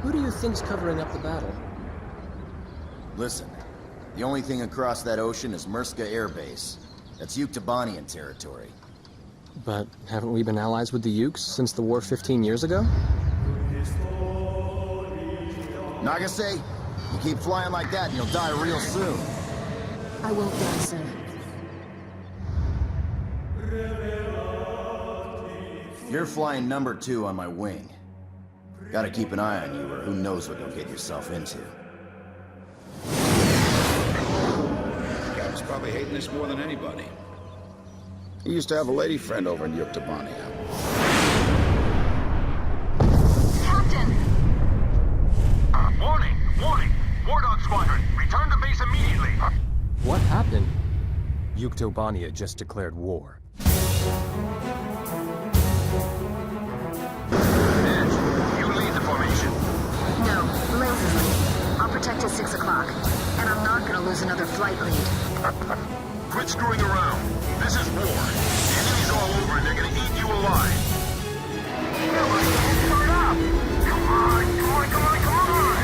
Who do you think's covering up the battle? Listen, the only thing across that ocean is Murska Air Base. That's Uktabanian territory. But haven't we been allies with the Ukes since the war 15 years ago? Nagase, you keep flying like that and you'll die real soon. I won't die, sir. You're flying number 2 on my wing. Gotta keep an eye on you, or who knows what you'll get yourself into. Captain's probably hating this more than anybody. He used to have a lady friend over in Uktabania. Captain! Warning! Warning! War Dog Squadron, return to base immediately! What happened? Uktabania just declared war. Edge, you lead the formation. No, Lazen's leading. I'll protect till 6 o'clock. And I'm not gonna lose another flight lead. Quit screwing around. This is war. The enemy's all over and they're gonna eat you alive. Start up! Come on, come on, come on, come on!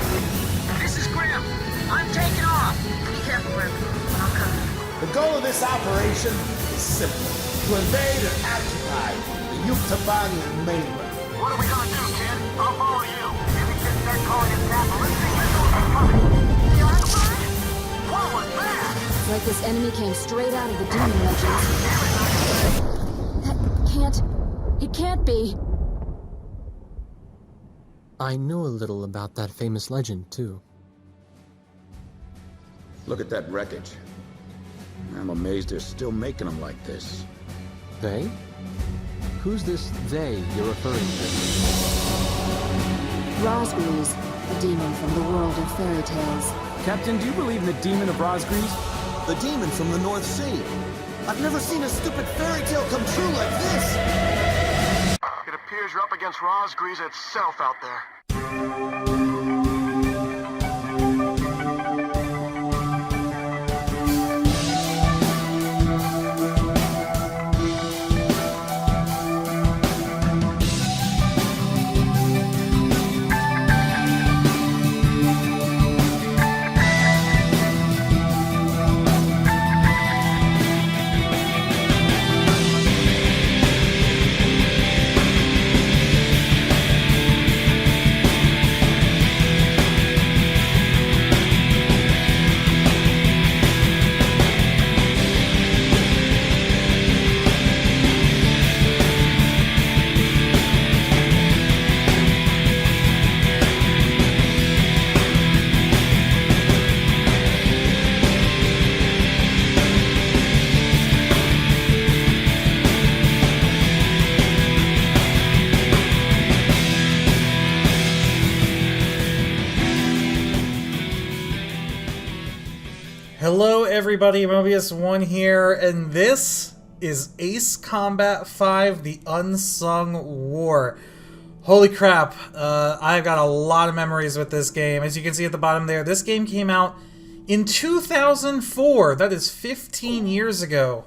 This is Grim. I'm taking off. Be careful, Grim. I'm coming. The goal of this operation is simple: to invade and occupy the Uktabanian mainland. What are we gonna do, kid? I'll follow you. Maybe just start calling it that ballistic missiles are coming. The artillery? What was that? It's like this enemy came straight out of the demon legends. That can't... It can't be. I know a little about that famous legend, too. Look at that wreckage. I'm amazed they're still making them like this. They? Who's this they you're referring to? Rosgreaves, the demon from the world of fairy tales. Captain, do you believe in the demon of Rosgreaves? The demon from the North Sea. I've never seen a stupid fairy tale come true like this! It appears you're up against Rosgreaves itself out there. Hello everybody, Mobius1 here, and this is Ace Combat 5, the Unsung War. Holy crap, I've got a lot of memories with this game. As you can see at the bottom there, this game came out in 2004. That is 15 years ago.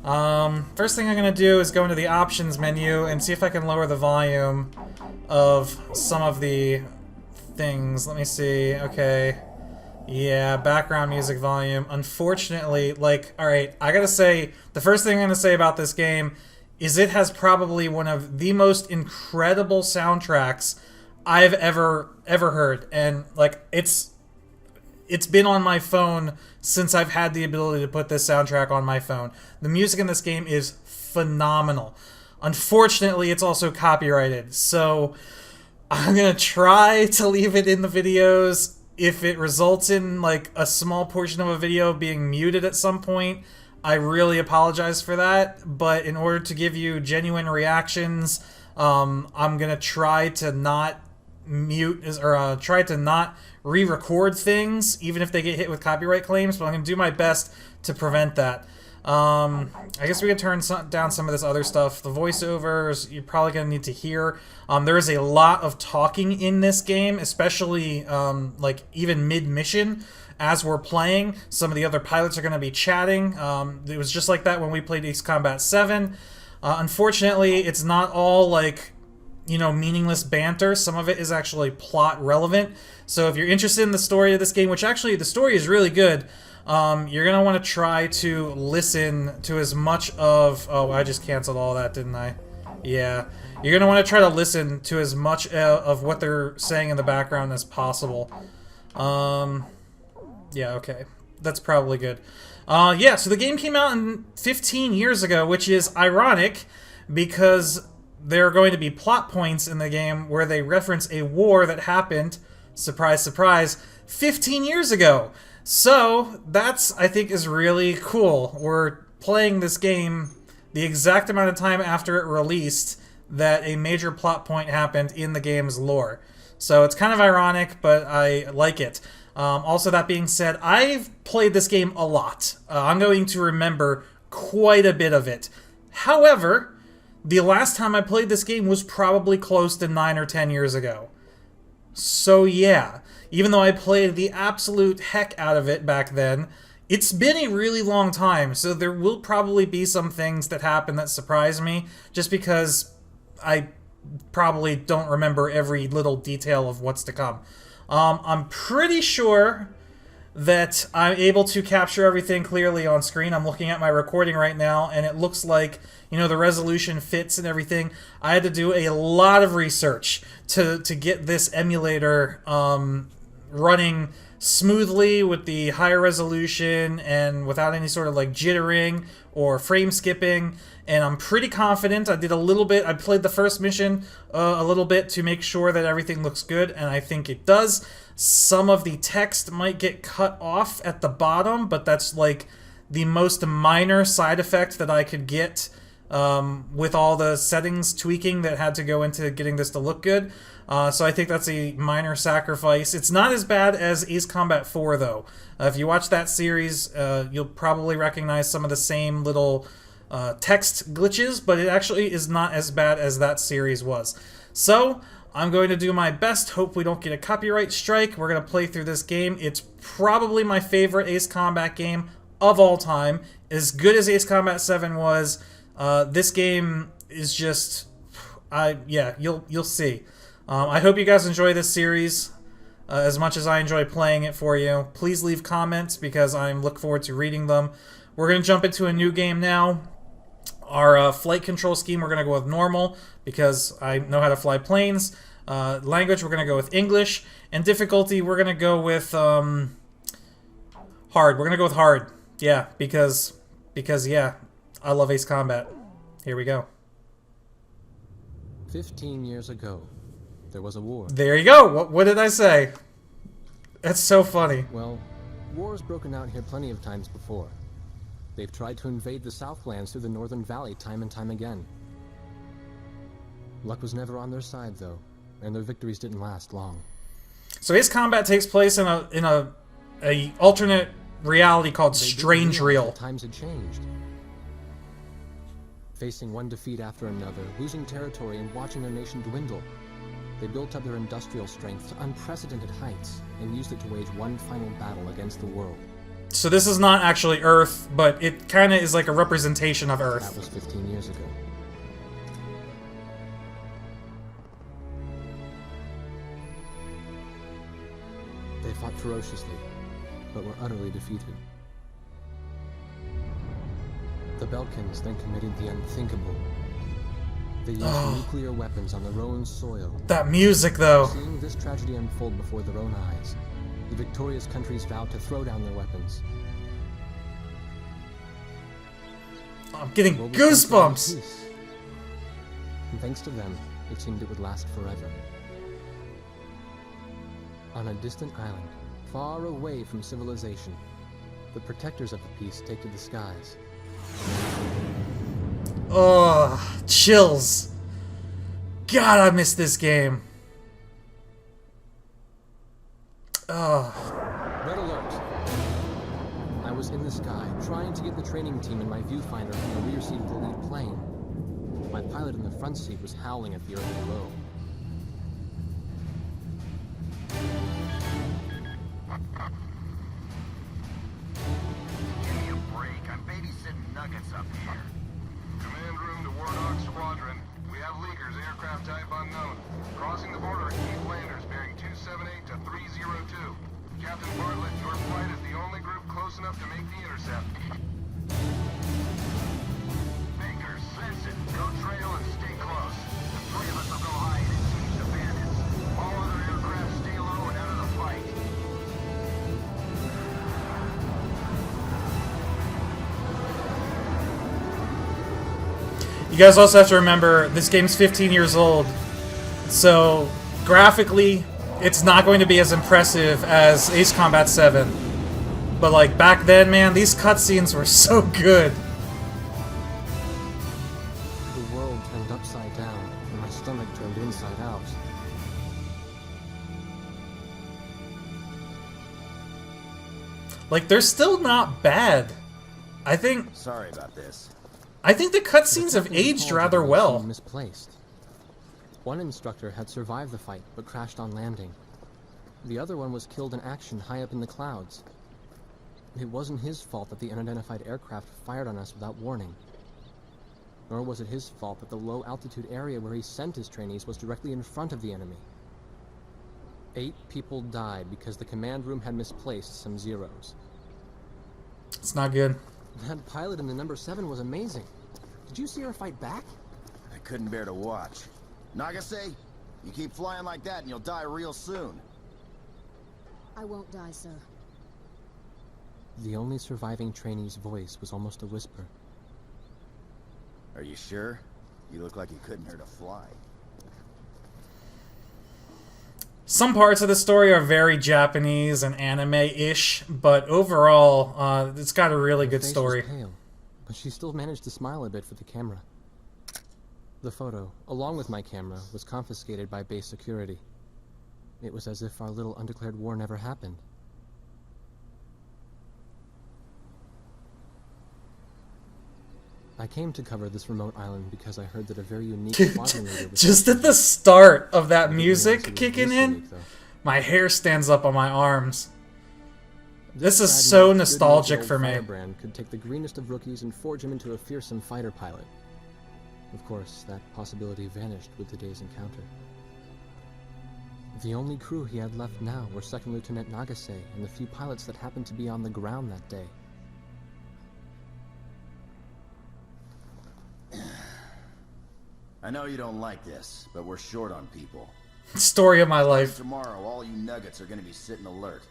First thing I'm going to do is go into the options menu and see if I can lower the volume of some of the things. Let me see. Okay. Yeah, background music volume. Unfortunately, alright, I gotta say, the first thing I'm gonna say about this game is it has probably one of the most incredible soundtracks I've ever heard. And, it's been on my phone since I've had the ability to put this soundtrack on my phone. The music in this game is phenomenal. Unfortunately, it's also copyrighted, so I'm gonna try to leave it in the videos. If it results in, a small portion of a video being muted at some point, I really apologize for that. But in order to give you genuine reactions, I'm going to try to not mute, or try to not re-record things, even if they get hit with copyright claims. But I'm going to do my best to prevent that. I guess we can turn down some of this other stuff. The voiceovers, you're probably going to need to hear. There is a lot of talking in this game, especially, even mid-mission. As we're playing, some of the other pilots are going to be chatting. It was just like that when we played Ace Combat 7. Unfortunately, it's not all, meaningless banter. Some of it is actually plot relevant. So if you're interested in the story of this game, which actually the story is really good, you're going to want to try to listen to as much of... Oh, I just canceled all that, didn't I? Yeah. You're going to want to try to listen to as much of what they're saying in the background as possible. Yeah, okay. That's probably good. Yeah, so the game came out 15 years ago, which is ironic because there are going to be plot points in the game where they reference a war that happened, surprise, surprise, 15 years ago. So, that's, I think, is really cool. We're playing this game the exact amount of time after it released that a major plot point happened in the game's lore. So, it's kind of ironic, but I like it. Also, that being said, I've played this game a lot. I'm going to remember quite a bit of it. However, the last time I played this game was probably close to 9 or 10 years ago. So yeah, even though I played the absolute heck out of it back then, it's been a really long time, so there will probably be some things that happen that surprise me, just because I probably don't remember every little detail of what's to come. I'm pretty sure that I'm able to capture everything clearly on screen. I'm looking at my recording right now, and it looks like, the resolution fits and everything. I had to do a lot of research to get this emulator running smoothly with the higher resolution and without any sort of jittering or frame skipping. And I'm pretty confident. I did a little bit. I played the first mission a little bit to make sure that everything looks good, and I think it does. Some of the text might get cut off at the bottom, but that's the most minor side effect that I could get with all the settings tweaking that had to go into getting this to look good. So I think that's a minor sacrifice. It's not as bad as Ace Combat 4, though. If you watch that series, you'll probably recognize some of the same little text glitches, but it actually is not as bad as that series was. So, I'm going to do my best, hope we don't get a copyright strike. We're going to play through this game. It's probably my favorite Ace Combat game of all time. As good as Ace Combat 7 was, this game is just... yeah, you'll see. I hope you guys enjoy this series as much as I enjoy playing it for you. Please leave comments because I look forward to reading them. We're going to jump into a new game now. Our flight control scheme, we're going to go with normal because I know how to fly planes. Language, we're going to go with English. And difficulty, we're going to go with hard. We're going to go with hard. Yeah, because yeah, I love Ace Combat. Here we go. 15 years ago, there was a war. There you go. What did I say? That's so funny. Well, war's broken out here plenty of times before. They've tried to invade the Southlands through the Northern Valley time and time again. Luck was never on their side, though, and their victories didn't last long. So Ace Combat takes place in a alternate reality called Strange Real. Times had changed. Facing one defeat after another, losing territory and watching their nation dwindle, they built up their industrial strength to unprecedented heights and used it to wage one final battle against the world. So this is not actually Earth, but it kind of is like a representation of Earth. That was 15 years ago. They fought ferociously, but were utterly defeated. The Belkans then committed the unthinkable. They used nuclear weapons on their own soil. That music, though. Seeing this tragedy unfold before their own eyes, the victorious countries vowed to throw down their weapons. I'm getting goosebumps! And thanks to them, it seemed it would last forever. On a distant island, far away from civilization, the protectors of the peace take to the skies. Oh, chills. God, I miss this game. Oh. Red alert. I was in the sky, trying to get the training team in my viewfinder from the rear seat of the lead plane. My pilot in the front seat was howling at the earth below. Give me a break. I'm babysitting nuggets up here. Command room to Warthog Squadron. We have leakers, aircraft type unknown. of order, keep landers bearing 278 to 302. Captain Bartlett, your flight is the only group close enough to make the intercept. Baker, Svensson, go trail and stay close. The three of us will go hide and seize the bandits. All other aircraft stay low and out of the fight. You guys also have to remember, this game's 15 years old, so graphically, it's not going to be as impressive as Ace Combat 7. But like, back then, man, these cutscenes were so good. The world turned upside down, and my stomach turned inside out. Like, they're still not bad. I think Sorry about this. the cutscenes have aged rather well. Misplaced. One instructor had survived the fight, but crashed on landing. The other one was killed in action high up in the clouds. It wasn't his fault that the unidentified aircraft fired on us without warning. Nor was it his fault that the low-altitude area where he sent his trainees was directly in front of the enemy. 8 people died because the command room had misplaced some zeros. It's not good. That pilot in the number 7 was amazing. Did you see her fight back? I couldn't bear to watch. Nagase, you keep flying like that and you'll die real soon. I won't die, sir. The only surviving trainee's voice was almost a whisper. Are you sure? You look like you couldn't hurt a fly. Some parts of the story are very Japanese and anime-ish, but overall, it's got a really Her good face story. was pale, but she still managed to smile a bit for the camera. The photo, along with my camera, was confiscated by base security. It was as if our little undeclared war never happened. I came to cover this remote island because I heard that a very unique squadron leader was... Just at the start of that I didn't realize music it was kicking this in, unique, though. my hair stands up on my arms. This is Brad so Newell's nostalgic good-natured for old me. Firebrand could take the greenest of rookies and forge him into a fearsome fighter pilot. Of course, that possibility vanished with today's encounter. The only crew he had left now were Second Lieutenant Nagase and the few pilots that happened to be on the ground that day. I know you don't like this, but we're short on people. Story of my life. Tomorrow, all you nuggets are gonna be sitting alert.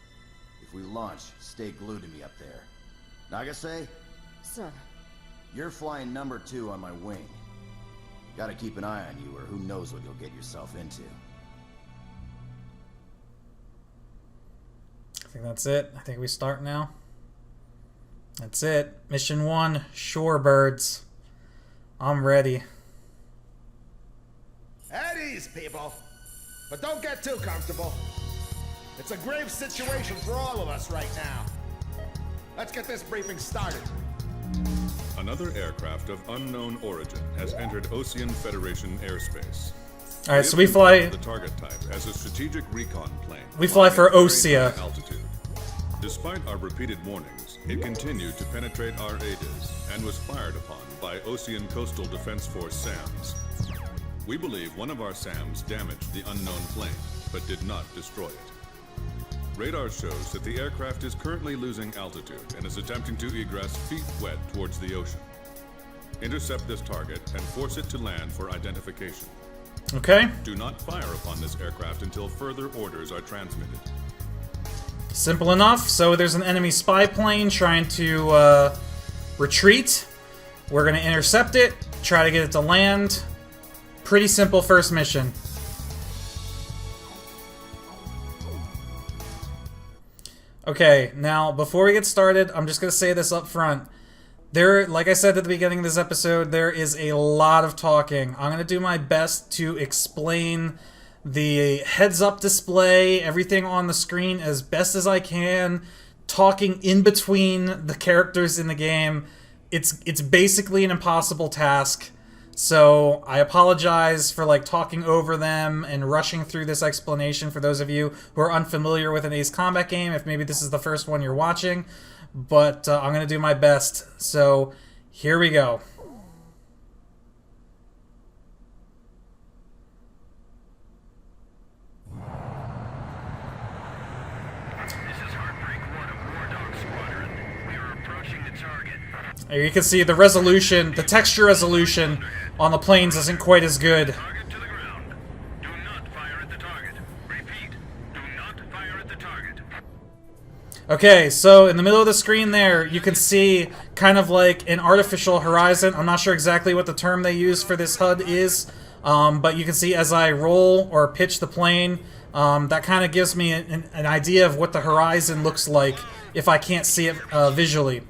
If we launch, stay glued to me up there. Nagase, Sir. you're flying number 2 on my wing. Gotta keep an eye on you, or who knows what you'll get yourself into. I think that's it. I think we start now. That's it. Mission 1, Shorebirds. I'm ready. At ease, people. But don't get too comfortable. It's a grave situation for all of us right now. Let's get this briefing started. Another aircraft of unknown origin has entered Ocean Federation airspace. Alright, so we fly... The target type as a strategic recon plane. We fly for flying at Osea. very high altitude. Despite our repeated warnings, it continued to penetrate our ADIS and was fired upon by Ocean Coastal Defense Force SAMs. We believe one of our SAMs damaged the unknown plane, but did not destroy it. Radar shows that the aircraft is currently losing altitude and is attempting to egress feet wet towards the ocean. Intercept this target and force it to land for identification. Okay. Do not fire upon this aircraft until further orders are transmitted. Simple enough. So there's an enemy spy plane trying to retreat. We're going to intercept it, try to get it to land. Pretty simple first mission. Okay, now before we get started, I'm just going to say this up front. Like I said at the beginning of this episode, there is a lot of talking. I'm going to do my best to explain the heads-up display, everything on the screen as best as I can, talking in between the characters in the game. It's basically an impossible task. So I apologize for talking over them and rushing through this explanation for those of you who are unfamiliar with an Ace Combat game, if maybe this is the first one you're watching. But I'm going to do my best. So here we go. You can see the resolution, the texture resolution on the planes isn't quite as good. Target to the ground. Do not fire at the target. Repeat, do not fire at the target. Okay, so in the middle of the screen there, you can see kind of like an artificial horizon. I'm not sure exactly what the term they use for this HUD is, but you can see as I roll or pitch the plane, that kind of gives me an idea of what the horizon looks like if I can't see it visually.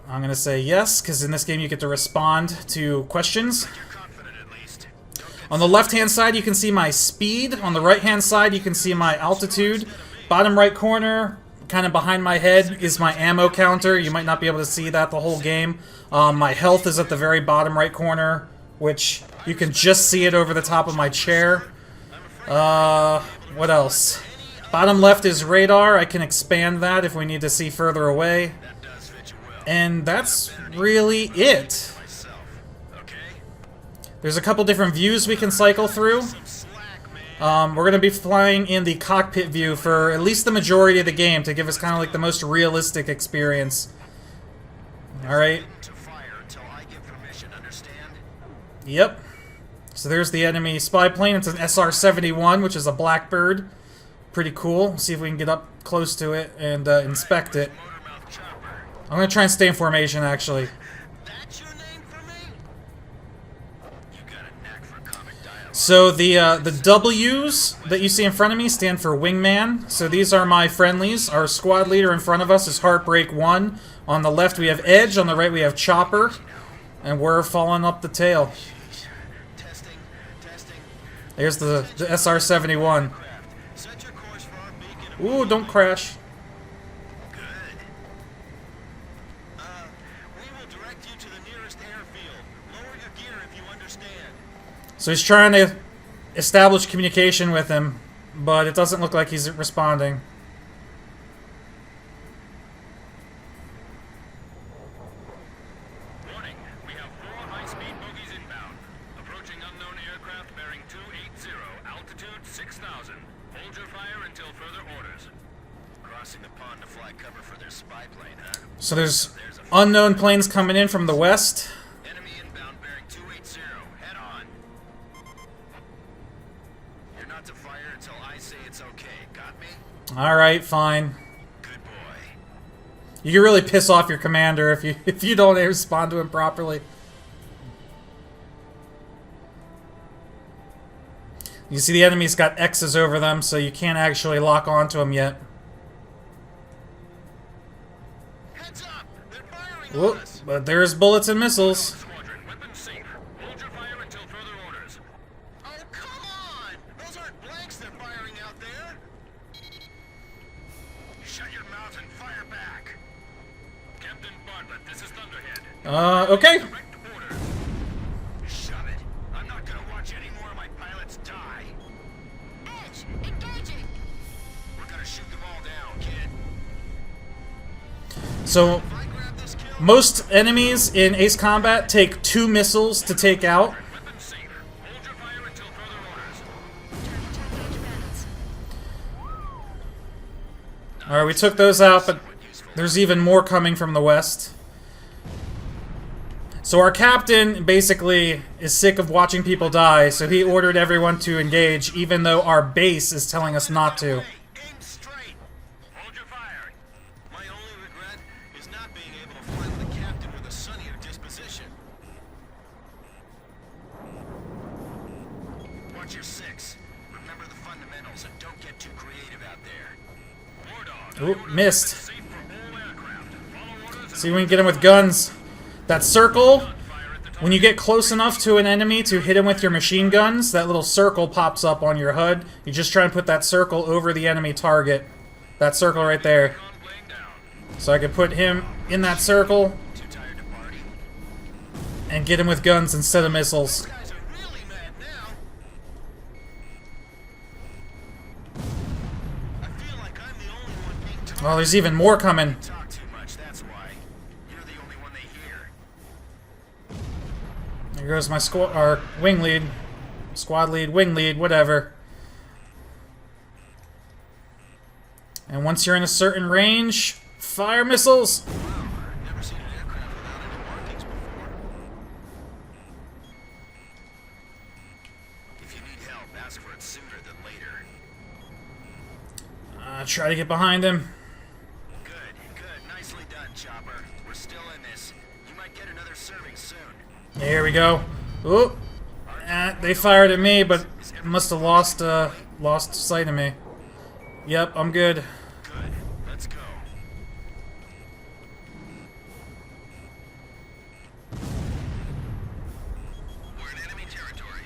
I'm going to say yes, because in this game you get to respond to questions. On the left-hand side, you can see my speed. On the right-hand side, you can see my altitude. Bottom right corner, kind of behind my head, is my ammo counter. You might not be able to see that the whole game. My health is at the very bottom right corner, which you can just see it over the top of my chair. What else? Bottom left is radar. I can expand that if we need to see further away. And that's really it. There's a couple different views we can cycle through. We're going to be flying in the cockpit view for at least the majority of the game to give us kind of like the most realistic experience. Alright. Yep. So there's the enemy spy plane. It's an SR-71, which is a Blackbird. Pretty cool. See if we can get up close to it and inspect it. I'm going to try and stay in formation, actually. So the W's that you see in front of me stand for Wingman. So these are my friendlies. Our squad leader in front of us is Heartbreak 1. On the left we have Edge. On the right we have Chopper. And we're falling up the tail. There's the SR-71. Ooh, don't crash. So he's trying to establish communication with him, but it doesn't look like he's responding. Warning, we have 4 high-speed bogies inbound. Approaching unknown aircraft bearing 280, altitude 6,000. Hold your fire until further orders. Crossing the pond to fly cover for their spy plane, huh? So there's unknown planes coming in from the west. Enemy inbound bearing 280. Head on. You're not to fire until I say it's okay. Got me? Alright, fine. Good boy. You can really piss off your commander if you don't respond to him properly. You see the enemy's got X's over them, so you can't actually lock onto them yet. Heads up! They're firing Whoop, but there's bullets and missiles. Squadron, weapons safe. Hold your fire until further orders. Oh, come on! Those aren't blanks they're firing out there! Shut your mouth and fire back! Captain Bartlett, this is Thunderhead. Okay. Direct orders. Shove it. I'm not gonna watch any more of my pilots die. Edge, engaging! We're gonna shoot them all down, kid. So most enemies in Ace Combat take 2 missiles to take out. Weapons safe. Hold your fire until further orders. Alright, we took those out, but there's even more coming from the west. So our captain basically is sick of watching people die, so he ordered everyone to engage, even though our base is telling us not to. Aim straight. Hold your fire. My only regret is not being able to fly with a captain with a sunnier disposition. Watch your 6. Remember the fundamentals and don't get too creative out there. War Dog. Oop, missed. Safe for all aircraft. Follow orders. See if we can get him with guns. That circle, when you get close enough to an enemy to hit him with your machine guns, that little circle pops up on your HUD. You just try and put that circle over the enemy target. That circle right there. So I could put him in that circle and get him with guns instead of missiles. Guys are really mad now. I feel like I'm the only one being targeted. Oh, there's even more coming. Talk too much, that's why. You're the only one they hear. There goes my our wing lead. Squad lead, wing lead, whatever. And once you're in a certain range, Fire missiles! Wow, never seen an aircraft without any markings before. If you need help, ask for it sooner than later. Try to get behind him. Good, good. Nicely done, Chopper. We're still in this. You might get another serving soon. Here we go. Ooh. They fired at me, but must have lost sight of me. Yep, I'm good. Good. Let's go. We're in enemy territory.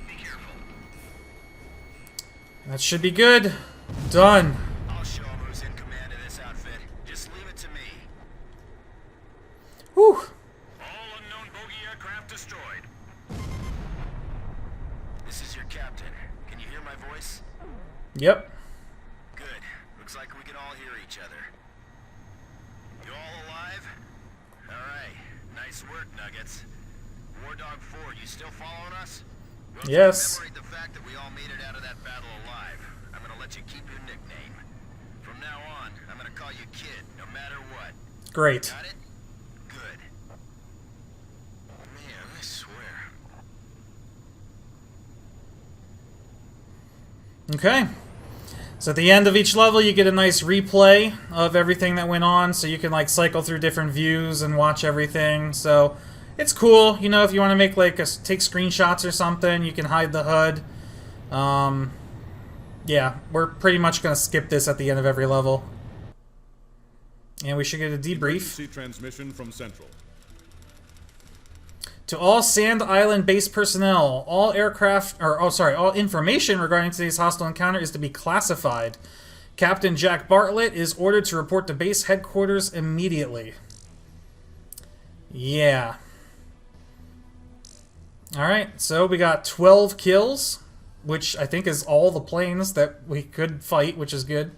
Be careful. That should be good. Done. I'll show him who's in command of this outfit. Just leave it to me. Whew. All unknown bogey aircraft destroyed. This is your captain. Can you hear my voice? Yep. Good. Looks like we can all hear each other. You all alive? Alright. Nice work, Nuggets. War Dog 4, you still following us? We'll Yes. commemorate the fact that we all made it out of that battle alive. I'm gonna let you keep your nickname. From now on, I'm gonna call you Kid, no matter what. Great. Got it? Good. Man, I swear. Okay. So at the end of each level, you get a nice replay of everything that went on, so you can like cycle through different views and watch everything. So it's cool, you know, if you want to make like take screenshots or something, you can hide the HUD. Yeah, we're pretty much gonna skip this at the end of every level, and we should get a debrief. Emergency transmission from Central. To all Sand Island base personnel, all all information regarding today's hostile encounter is to be classified. Captain Jack Bartlett is ordered to report to base headquarters immediately. Yeah. Alright, so we got 12 kills, which I think is all the planes that we could fight, which is good.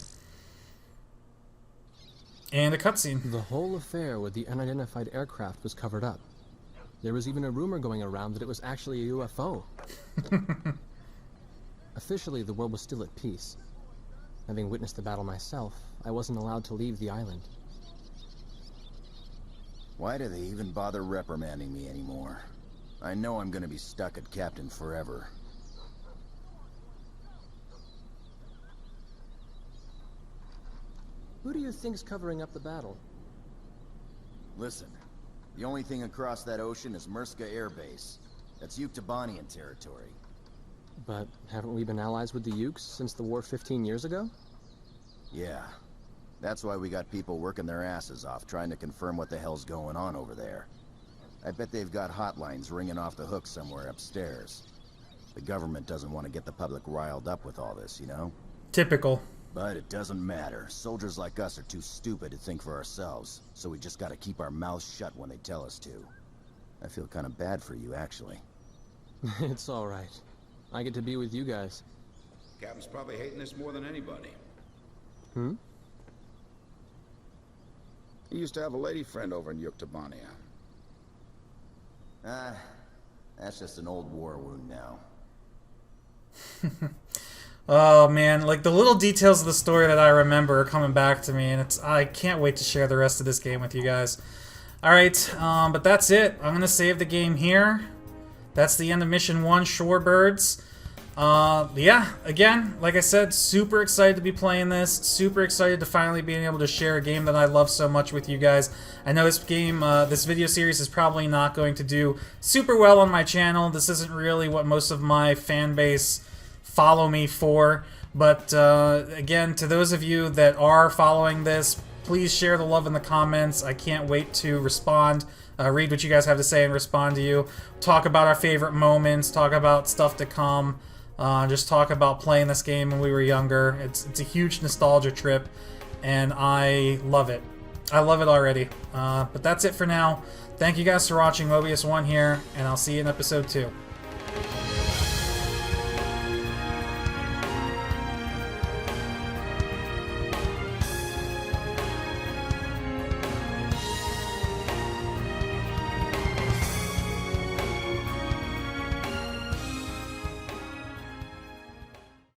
And a cutscene. The whole affair with the unidentified aircraft was covered up. There was even a rumor going around that it was actually a UFO. Officially, the world was still at peace. Having witnessed the battle myself, I wasn't allowed to leave the island. Why do they even bother reprimanding me anymore? I know I'm gonna be stuck at Captain forever. Who do you think's covering up the battle? Listen, the only thing across that ocean is Murska Air Base. That's Uktabanian territory. But haven't we been allies with the Ukes since the war 15 years ago? Yeah. That's why we got people working their asses off trying to confirm what the hell's going on over there. I bet they've got hotlines ringing off the hook somewhere upstairs. The government doesn't want to get the public riled up with all this, you know? Typical. But it doesn't matter. Soldiers like us are too stupid to think for ourselves, so we just gotta keep our mouths shut when they tell us to. I feel kind of bad for you, actually. It's alright. I get to be with you guys. Captain's probably hating this more than anybody. Hmm? He used to have a lady friend over in Uktabania. That's just an old war wound now. Oh man, like the little details of the story that I remember are coming back to me, and I can't wait to share the rest of this game with you guys. Alright, but that's it. I'm gonna save the game here. That's the end of Mission 1, Shorebirds. Yeah, again, like I said, super excited to be playing this. Super excited to finally being able to share a game that I love so much with you guys. I know this game, this video series is probably not going to do super well on my channel. This isn't really what most of my fan base follow me for. But again, to those of you that are following this, please share the love in the comments. I can't wait to respond. Read what you guys have to say and respond to you. Talk about our favorite moments. Talk about stuff to come. Just talk about playing this game when we were younger. It's a huge nostalgia trip, and I love it. I love it already. But that's it for now. Thank you guys for watching. Mobius1 here, and I'll see you in episode 2.